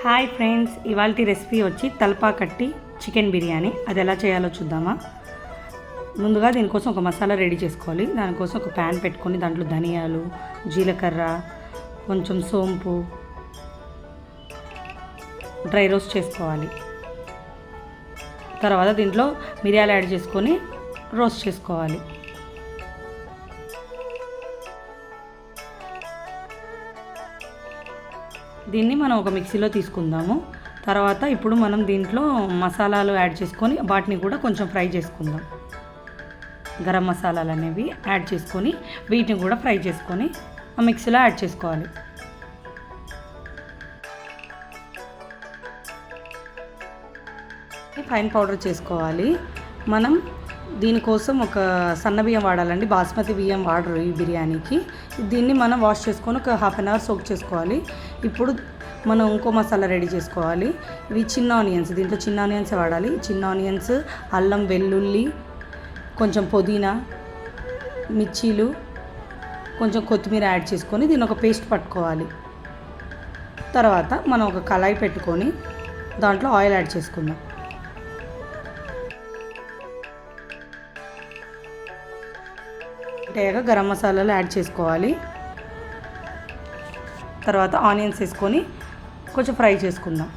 Hi friends, ఇవాల్టి recipe వచ్చి తల్పాకట్టి chicken biryani. అది ఎలా చేయాలో చూద్దామా. ముందుగా దీనికోసం ఒక మసాలా రెడీ చేసుకోవాలి. దానికోసం ఒక ప్యాన్ పెట్టుకొని దాంట్లో ధనియాలు, జీలకర్ర, కొంచెం సోంపు డ్రై రోస్ట్ చేసుకోవాలి. తర్వాత దీంట్లో మిరియాలు యాడ్ చేసుకొని రోస్ట్ చేసుకోవాలి. దీన్ని మనం ఒక మిక్సీలో తీసుకుందాము. తర్వాత ఇప్పుడు మనం దీంట్లో మసాలాలు యాడ్ చేసుకొని వాటిని కూడా కొంచెం ఫ్రై చేసుకుందాం. గరం మసాలాలు అనేవి యాడ్ చేసుకొని వీటిని కూడా ఫ్రై చేసుకొని ఆ మిక్సీలో యాడ్ చేసుకోవాలి. ఫైన్ పౌడర్ చేసుకోవాలి. మనం దీనికోసం ఒక సన్న బియ్యం వాడాలండి, బాస్మతి బియ్యం వాడరు ఈ బిర్యానీకి. దీన్ని మనం వాష్ చేసుకొని ఒక హాఫ్ అన్ అవర్ సోక్ చేసుకోవాలి. ఇప్పుడు మనం ఇంకో మసాలా రెడీ చేసుకోవాలి. ఇవి చిన్న ఆనియన్స్, దీంట్లో చిన్న ఆనియన్స్ వాడాలి. చిన్న ఆనియన్స్, అల్లం వెల్లుల్లి, కొంచెం పుదీనా, మిర్చీలు, కొంచెం కొత్తిమీర యాడ్ చేసుకొని దీన్ని ఒక పేస్ట్ పట్టుకోవాలి. తర్వాత మనం ఒక కళాయి పెట్టుకొని దాంట్లో ఆయిల్ యాడ్ చేసుకుందాం. అంటే గరం మసాలాలు యాడ్ చేసుకోవాలి. తర్వాత ఆనియన్స్ వేసుకొని కొంచెం ఫ్రై చేసుకుందాం.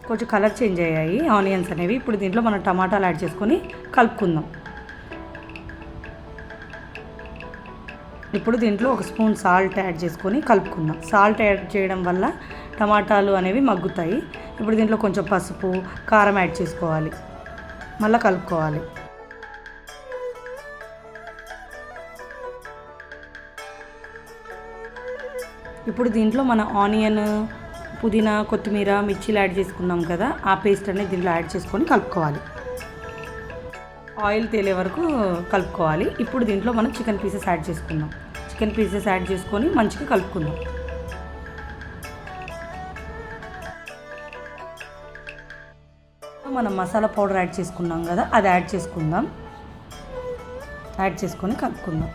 కొంచెం కలర్ చేంజ్ అయ్యాయి ఆనియన్స్ అనేవి. ఇప్పుడు దీంట్లో మనం టమాటాలు యాడ్ చేసుకొని కలుపుకుందాం. ఇప్పుడు దీంట్లో ఒక స్పూన్ సాల్ట్ యాడ్ చేసుకొని కలుపుకుందాం. సాల్ట్ యాడ్ చేయడం వల్ల టమాటాలు అనేవి మగ్గుతాయి. ఇప్పుడు దీంట్లో కొంచెం పసుపు, కారం యాడ్ చేసుకోవాలి. మళ్ళీ కలుపుకోవాలి. ఇప్పుడు దీంట్లో మన ఆనియన్, పుదీనా, కొత్తిమీర, మిర్చీలు యాడ్ చేసుకున్నాం కదా, ఆ పేస్ట్ అనేది దీంట్లో యాడ్ చేసుకొని కలుపుకోవాలి. ఆయిల్ తేలే వరకు కలుపుకోవాలి. ఇప్పుడు దీంట్లో మనం చికెన్ పీసెస్ యాడ్ చేసుకుందాం. చికెన్ పీసెస్ యాడ్ చేసుకొని మంచిగా కలుపుకుందాం. మనం మసాలా పౌడర్ యాడ్ చేసుకున్నాం కదా, అది యాడ్ చేసుకుందాం. యాడ్ చేసుకొని కలుపుకుందాం.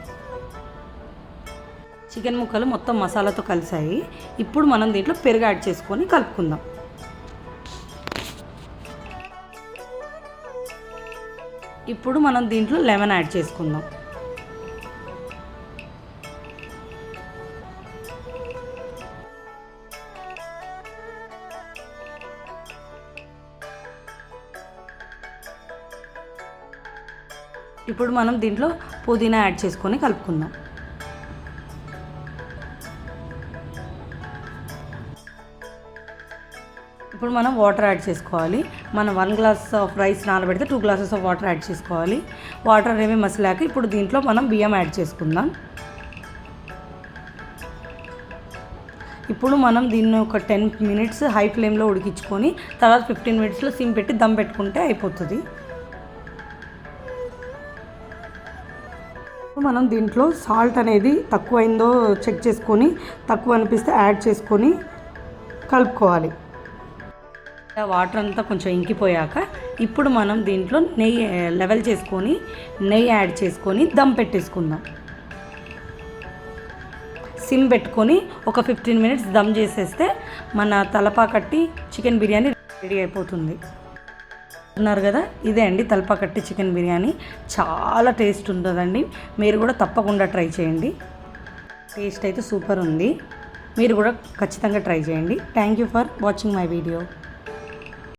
చికెన్ ముక్కలు మొత్తం మసాలాతో కలిసాయి. ఇప్పుడు మనం దీంట్లో పెరుగు యాడ్ చేసుకొని కలుపుకుందాం. ఇప్పుడు మనం దీంట్లో లెమన్ యాడ్ చేసుకుందాం. ఇప్పుడు మనం దీంట్లో పుదీనా యాడ్ చేసుకొని కలుపుకుందాం. ఇప్పుడు మనం వాటర్ యాడ్ చేసుకోవాలి. మనం 1 గ్లాస్ ఆఫ్ రైస్ నానబెడితే 2 గ్లాసెస్ ఆఫ్ వాటర్ యాడ్ చేసుకోవాలి. వాటర్ అనేవి మసలాక ఇప్పుడు దీంట్లో మనం బియ్యం యాడ్ చేసుకుందాం. ఇప్పుడు మనం దీన్ని ఒక 10 మినిట్స్ హై ఫ్లేమ్లో ఉడికించుకొని తర్వాత 15 మినిట్స్లో సిమ్ పెట్టి దమ్ పెట్టుకుంటే అయిపోతుంది. మనం దీంట్లో సాల్ట్ అనేది తక్కువైందో చెక్ చేసుకొని, తక్కువ అనిపిస్తే యాడ్ చేసుకొని కలుపుకోవాలి. వాటర్ అంతా కొంచెం ఇంకిపోయాక ఇప్పుడు మనం దీంట్లో నెయ్యి లెవెల్ చేసుకొని నెయ్యి యాడ్ చేసుకొని దమ్ పెట్టేసుకుందాం. సిమ్ పెట్టుకొని ఒక 15 మినిట్స్ దమ్ చేసేస్తే మన తలపాకట్టి చికెన్ బిర్యానీ రెడీ అయిపోతుంది. అన్నారు కదా, ఇదే అండి తలపాకట్టి చికెన్ బిర్యానీ. చాలా టేస్ట్ ఉంటుందండి. మీరు కూడా తప్పకుండా ట్రై చేయండి. టేస్ట్ అయితే సూపర్ ఉంది. మీరు కూడా ఖచ్చితంగా ట్రై చేయండి. Thank you for watching my video.